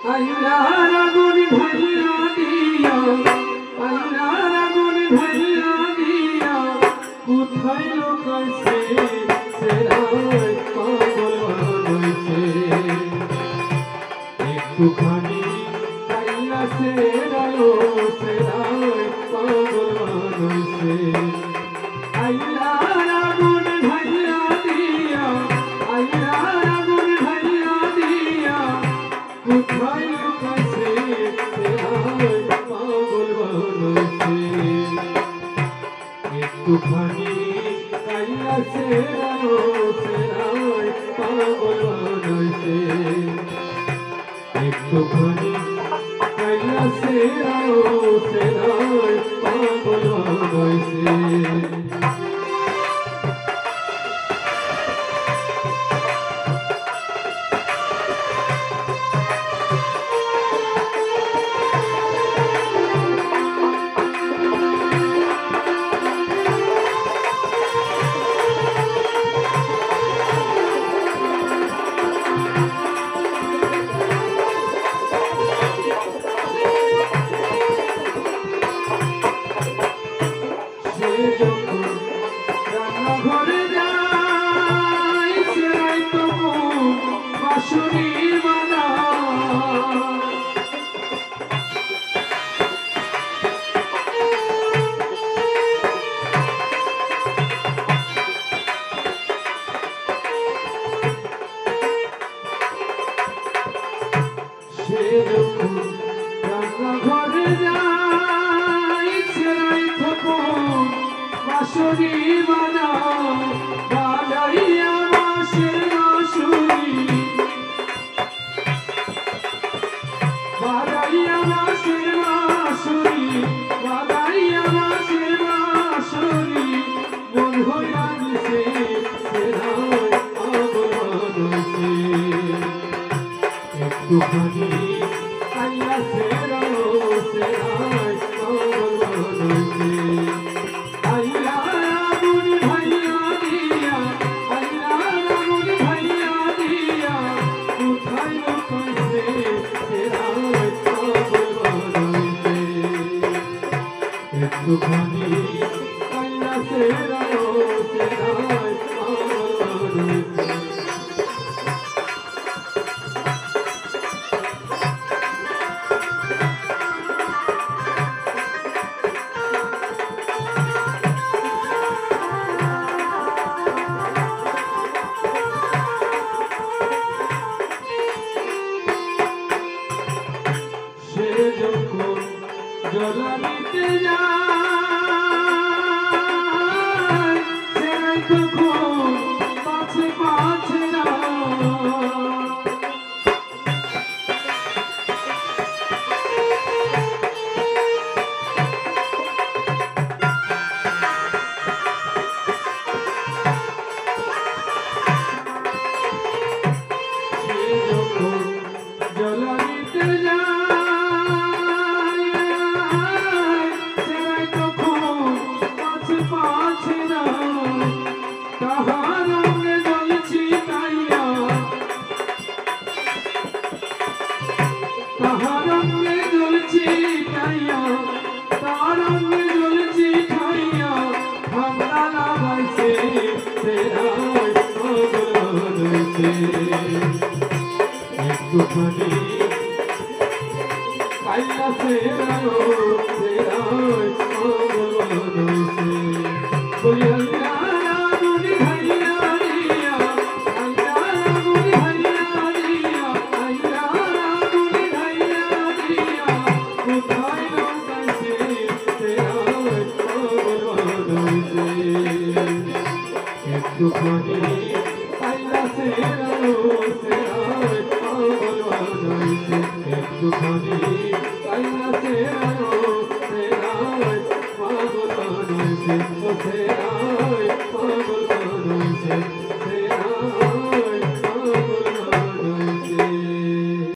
আইলার আগুন ভাইয়া দিয়া আইলার আগুন ভাইয়া দিয়া কোথায় লুকাইছে সেরাই পাগল বানাইছে একটুখানি আইলা সেরালো সেরাই পাগল বানাইছে আইলার আগুন ভাইয়া দিয়া আইলার আগুন ভাইয়া দিয়া কোথায় লুকাইছে সেরাই পাগল বানাইছে একটুখানি আইলা সেরালো সেরাই পাগল বানাইছে একটুখানি আইলা সেরালো সেরাই পাগল বানাইছে রান্নাঘরে যাই সেরাই তো বাঁশুরি বানা সে যখন রান্নাঘরে যাই সেরাই তো বাঁশুরি বানাও বাজাইয়া বাঁশের বাঁশুরি বাজাইয়া বাঁশের বাঁশুরি বাজাইয়া বাঁশের বাঁশুরি মন হইয়া দিছে সেরাই পাগল বানাইছে একটুখানি আইলা সেরালো সেরাই পাগল বানাইছে একটুখানি আইলা সেরালো সেরাই পাগল বানাইছে সে যখন জ্বলানিতে যায় সেরাই তখন পাছে পাছে না সে যখন জ্বলানিতে যায় তাহার রঙে জ্বলছি তাইয়া তাহার রঙে জ্বলছি তাইয়া তার রঙে জ্বলছি খাইয়া হামলা লাগাইছে সেরাই পাগল বানাইছে একটুখানি আইলা সেরালো সেরাই পাগল বানাইছে বলিয়া একটুখানি